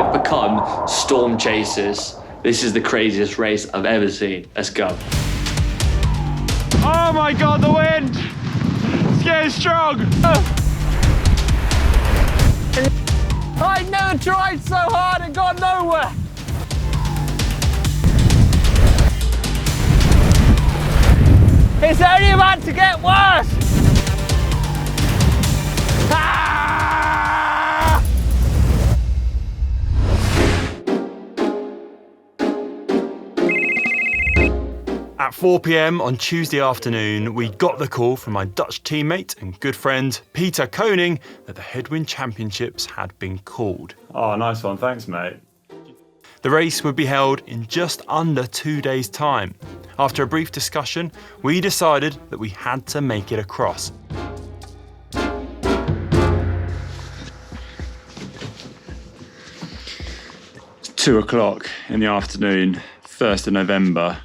have become storm chasers. This is the craziest race I've ever seen. Let's go. Oh my God, the wind! It's getting strong! I never tried so hard and got nowhere! It's only about to get worse! Ah! At 4 p.m. on Tuesday afternoon, we got the call from my Dutch teammate and good friend, Peter Koning, that the Headwind Championships had been called. Oh, nice one. Thanks, mate. The race would be held in just under 2 days' time. After a brief discussion, we decided that we had to make it across. It's 2 o'clock in the afternoon, 1st of November.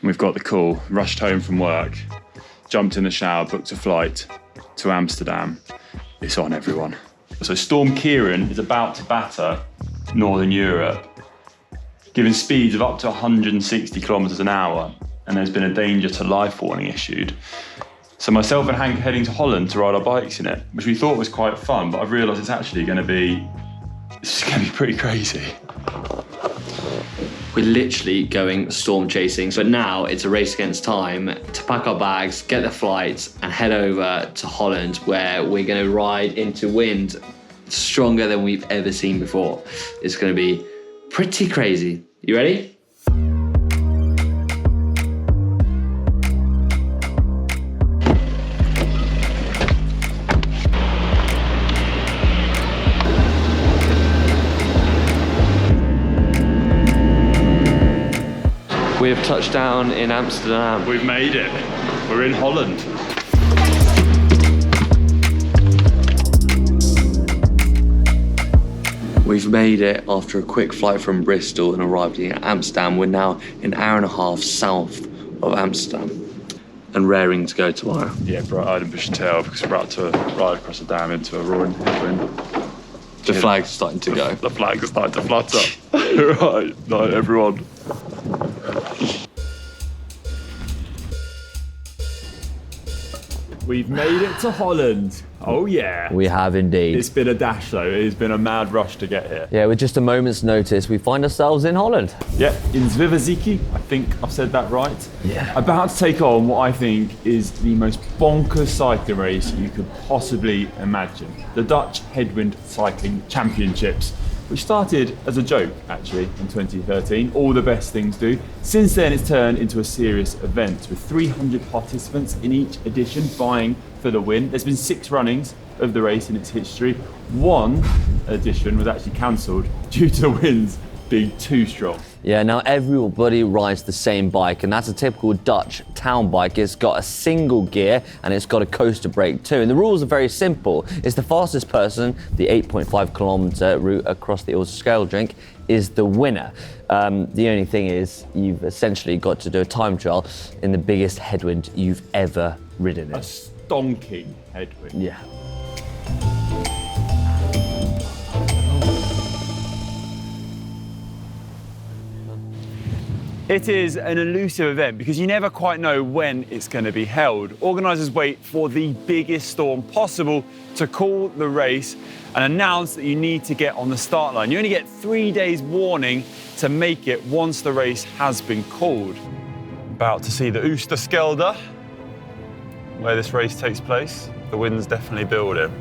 We've got the call, rushed home from work, jumped in the shower, booked a flight to Amsterdam. It's on, everyone. So Storm Kieran is about to batter Northern Europe, giving speeds of up to 160 kilometres an hour, and there's been a danger to life warning issued. So myself and Hank are heading to Holland to ride our bikes in it, which we thought was quite fun, but I've realised it's actually going to be pretty crazy. We're literally going storm chasing, but now it's a race against time to pack our bags, get the flights, and head over to Holland, where we're going to ride into wind stronger than we've ever seen before. It's going to be pretty crazy. You ready? We have touched down in Amsterdam. We've made it. We're in Holland. We've made it after a quick flight from Bristol and arrived in Amsterdam. We're now an hour and a half south of Amsterdam and raring to go tomorrow. Yeah, bright-eyed and bushy tail because we're about to ride across the dam into a roaring headwind. The flag's starting to go. The flag is starting to flutter. Right, night everyone. We've made it to Holland. Oh yeah. We have indeed. It's been a dash though. It's been a mad rush to get here. Yeah, with just a moment's notice, we find ourselves in Holland. Yeah, in Lvly, I think I've said that right. Yeah. About to take on what I think is the most bonkers cycling race you could possibly imagine. The Dutch Headwind Cycling Championships, which started as a joke, actually, in 2013. All the best things do. Since then, it's turned into a serious event with 300 participants in each edition vying for the win. There's been 6 runnings of the race in its history. One edition was actually cancelled due to the winds being too strong. Yeah, now everybody rides the same bike, and that's a typical Dutch town bike. It's got a single gear and it's got a coaster brake too. And the rules are very simple. It's the fastest person, the 8.5 kilometre route across the Drink, is the winner. The only thing is, you've essentially got to do a time trial in the biggest headwind you've ever ridden in. A stonking headwind. Yeah. It is an elusive event because you never quite know when it's going to be held. Organisers wait for the biggest storm possible to call the race and announce that you need to get on the start line. You only get 3 days warning to make it once the race has been called. About to see the Oosterschelde, where this race takes place. The wind's definitely building.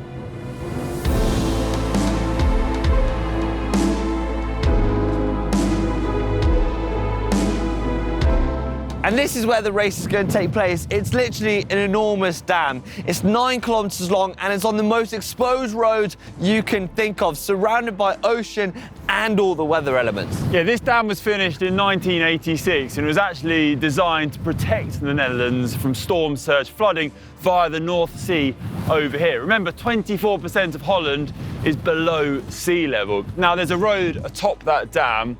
And this is where the race is going to take place. It's literally an enormous dam. It's 9 kilometers long and it's on the most exposed roads you can think of, surrounded by ocean and all the weather elements. Yeah, this dam was finished in 1986 and it was actually designed to protect the Netherlands from storm surge flooding via the North Sea over here. Remember, 24% of Holland is below sea level. Now, there's a road atop that dam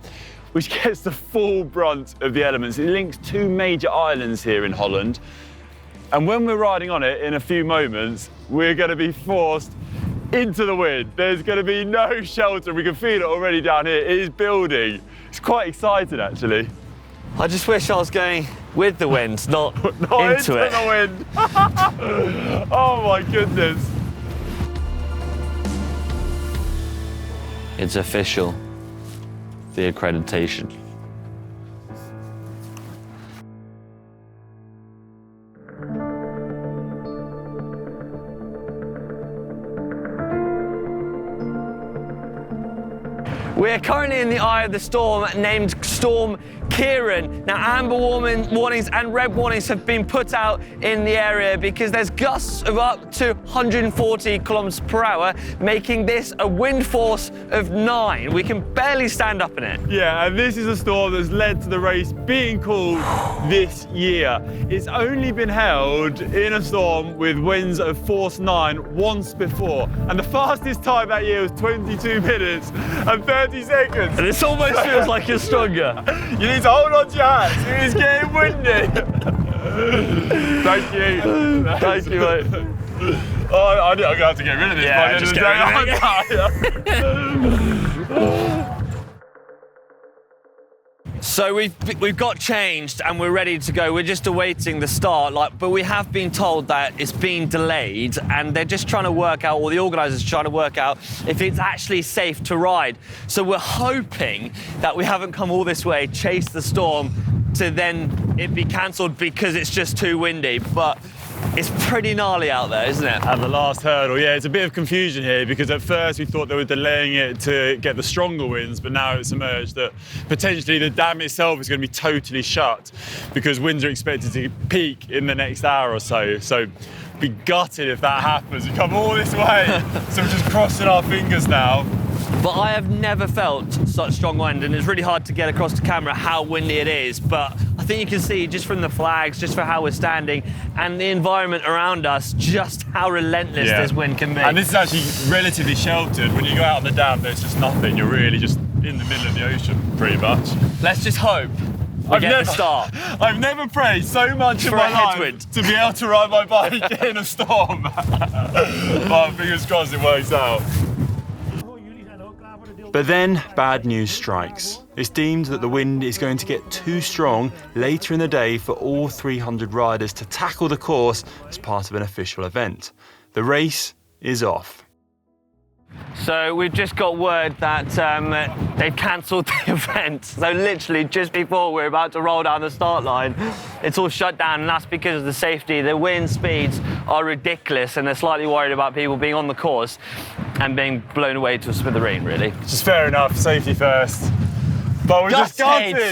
which gets the full brunt of the elements. It links 2 major islands here in Holland. And when we're riding on it in a few moments, we're going to be forced into the wind. There's going to be no shelter. We can feel it already down here. It is building. It's quite exciting, actually. I just wish I was going with the wind, not into it. The wind. Oh my goodness. It's official. The accreditation. We're currently in the eye of the storm named Storm Kieran. Now, amber warnings and red warnings have been put out in the area because there's gusts of up to 140 kilometers per hour, making this a wind force of 9. We can barely stand up in it. Yeah, and this is a storm that's led to the race being called this year. It's only been held in a storm with winds of force 9 once before, and the fastest time that year was 22 minutes and 30 seconds. And this almost feels like you're stronger. You need to hold on to your hats. It is getting windy. Thank you. Thank you, mate. Oh, I'm going to have to get rid of this. Yeah, just get rid of it. So we've got changed and we're ready to go. We're just awaiting the start, but we have been told that it's been delayed and they're just trying to work out, or the organisers are trying to work out, if it's actually safe to ride. So we're hoping that we haven't come all this way, chase the storm, to then it be cancelled because it's just too windy. But it's pretty gnarly out there, isn't it? At the last hurdle, yeah, it's a bit of confusion here because at first we thought they were delaying it to get the stronger winds, but now it's emerged that potentially the dam itself is going to be totally shut because winds are expected to peak in the next hour or so. So be gutted if that happens. We come all this way, so we're just crossing our fingers now. But I have never felt such strong wind, and it's really hard to get across the camera how windy it is. But I think you can see just from the flags, just for how we're standing, and the environment around us, just how relentless this wind can be. And this is actually relatively sheltered. When you go out on the dam, there's just nothing. You're really just in the middle of the ocean, pretty much. Let's just hope we get the start. I've never prayed so much in my life to be able to ride my bike in a storm. But fingers crossed it works out. But then bad news strikes. It's deemed that the wind is going to get too strong later in the day for all 300 riders to tackle the course as part of an official event. The race is off. So we've just got word that they've cancelled the event. So literally just before we're about to roll down the start line, it's all shut down, and that's because of the safety. The wind speeds are ridiculous and they're slightly worried about people being on the course and being blown away to a smithereen, really. Which is fair enough, safety first. But we're just gutted.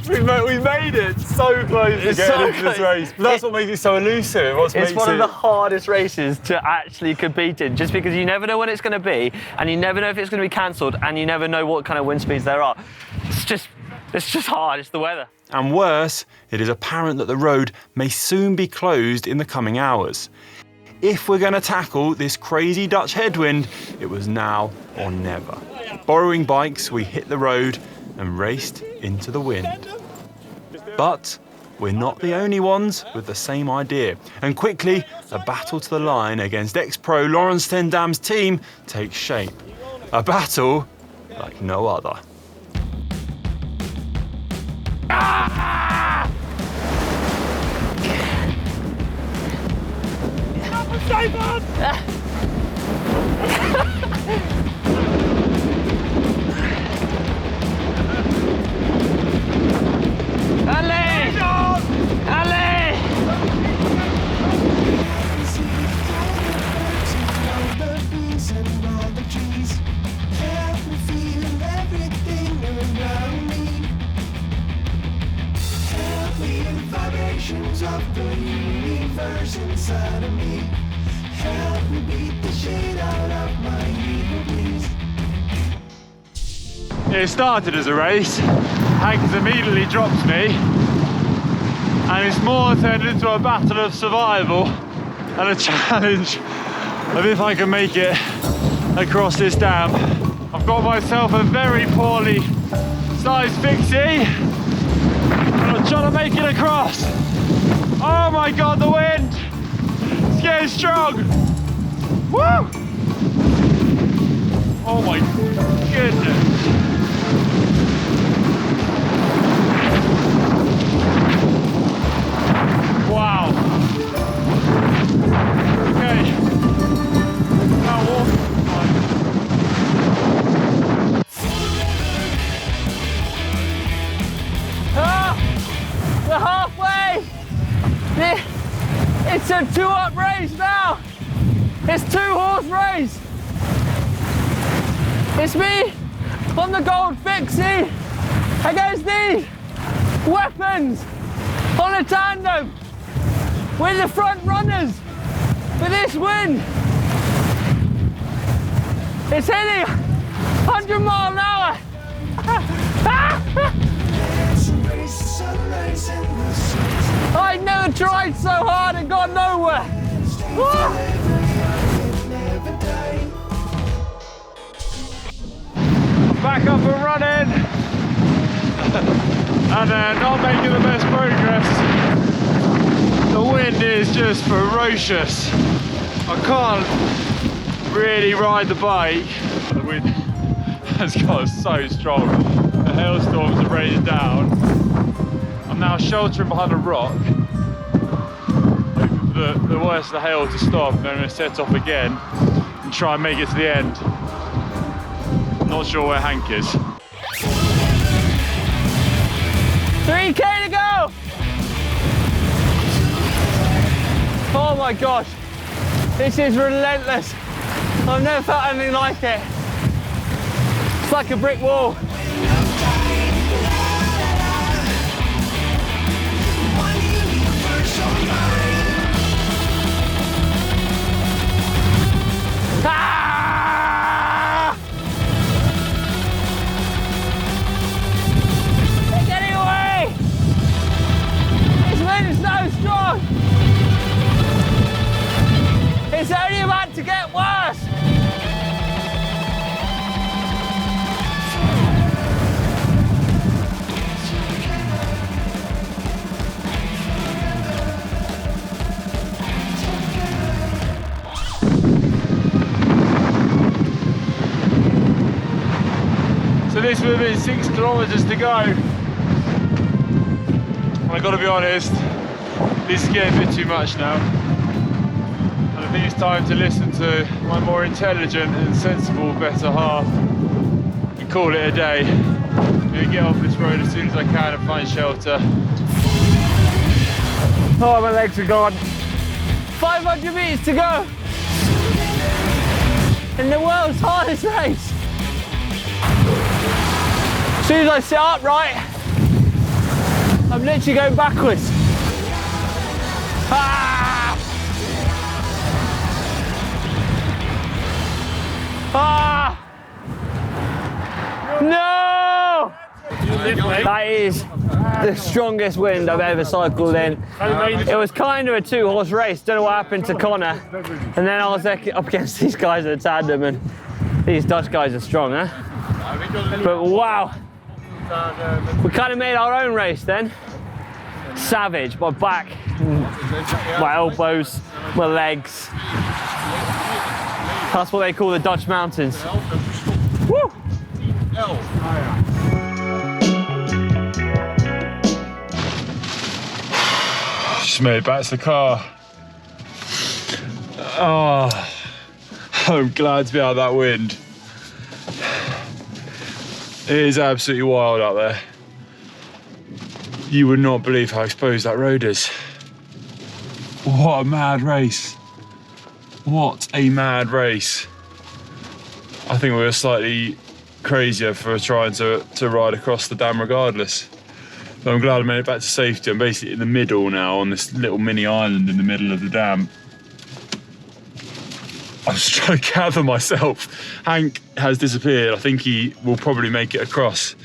We made it so close to getting into this race. But that's what makes it so elusive. It's one of the hardest races to actually compete in, just because you never know when it's going to be, and you never know if it's going to be cancelled, and you never know what kind of wind speeds there are. It's just hard. It's the weather. And worse, it is apparent that the road may soon be closed in the coming hours. If we're going to tackle this crazy Dutch headwind, it was now or never. Borrowing bikes, we hit the road and raced into the wind. But we're not the only ones with the same idea. And quickly, a battle to the line against ex-pro Laurens ten Dam's team takes shape. A battle like no other. Of the universe inside of me, help me beat the shit out of my ego, please. It started as a race. Hank immediately dropped me, and it's more turned into a battle of survival and a challenge of if I can make it across this dam. I've got myself a very poorly sized fixie, and I'm trying to make it across. Oh my God, the wind! It's getting strong! Woo! Oh my goodness. Wow. Okay. Now walking. We're halfway! It's a 2-up race now! It's 2-horse race! It's me on the gold fixie against these weapons on a tandem with the front runners for this win. It's hitting 100 miles an hour. I never tried so hard and got nowhere. Back up and running. And not making the best progress. The wind is just ferocious. I can't really ride the bike. The wind has got so strong. The hailstorms are raining down. I'm now sheltering behind a rock, hoping for the worst of the hail to stop, and then I'm going to set off again and try and make it to the end. Not sure where Hank is. 3K to go! Oh my gosh, this is relentless. I've never felt anything like it. It's like a brick wall. Ah! They're getting away! This wind is so strong! It's only about to get worse! So this will be 6 kilometers to go. And I gotta be honest, this is getting a bit too much now. And I think it's time to listen to my more intelligent and sensible better half and call it a day. I'm gonna get off this road as soon as I can and find shelter. Oh, my legs are gone. 500 meters to go. In the world's hardest race. As soon as I sit upright, I'm literally going backwards. Ah! Ah! No! That is the strongest wind I've ever cycled in. It was kind of a 2-horse race. Don't know what happened to Conor. And then I was up against these guys in a tandem, and these Dutch guys are strong, huh? But wow. We kind of made our own race then. Savage, my back, my elbows, my legs. That's what they call the Dutch mountains. Woo! Just made it back to the car. Oh, I'm glad to be out of that wind. It is absolutely wild out there. You would not believe how exposed that road is. What a mad race. What a mad race. I think we were slightly crazier for trying to ride across the dam regardless. But I'm glad I made it back to safety. I'm basically in the middle now on this little mini island in the middle of the dam. I'm just trying to gather myself. Hank has disappeared. I think he will probably make it across.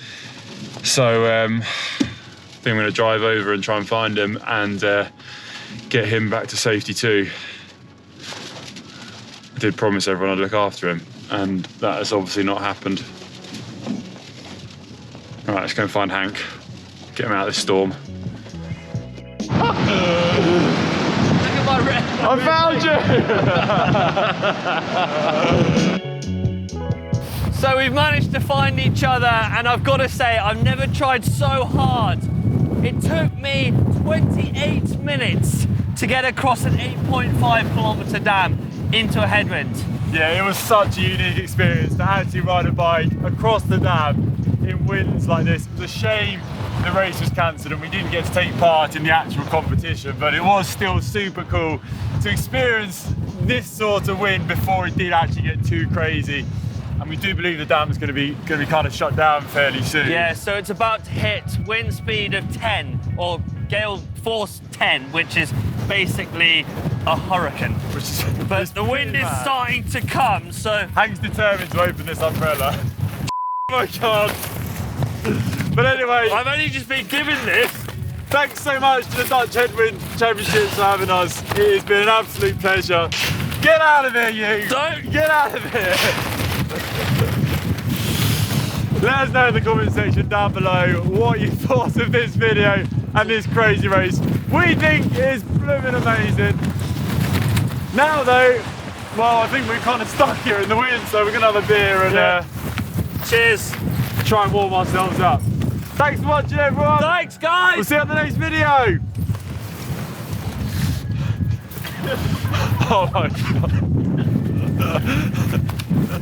So I think I'm going to drive over and try and find him and get him back to safety too. I did promise everyone I'd look after him, and that has obviously not happened. All right, let's go and find Hank. Get him out of this storm. I found you! So we've managed to find each other, and I've got to say, I've never tried so hard. It took me 28 minutes to get across an 8.5 kilometre dam into a headwind. Yeah, it was such a unique experience to actually ride a bike across the dam in winds like this. It was a shame the race was cancelled and we didn't get to take part in the actual competition, but it was still super cool to experience this sort of wind before it did actually get too crazy. And we do believe the dam is going to be kind of shut down fairly soon. Yeah, so it's about to hit wind speed of 10 or gale force 10, which is basically a hurricane. But the wind is starting to come, so Hank's determined to open this umbrella. Oh my god. But anyway, I've only just been given this. thanks so much to the Dutch Headwind Championships for having us. It has been an absolute pleasure. Get out of here, you! Don't Get out of here! Let us know in the comment section down below what you thought of this video and this crazy race. We think it is blooming amazing. Now though, well, I think we're kind of stuck here in the wind, so we're gonna have a beer and cheers. try and warm ourselves up. Thanks for watching, everyone. Thanks, guys. We'll see you on the next video. Oh my god.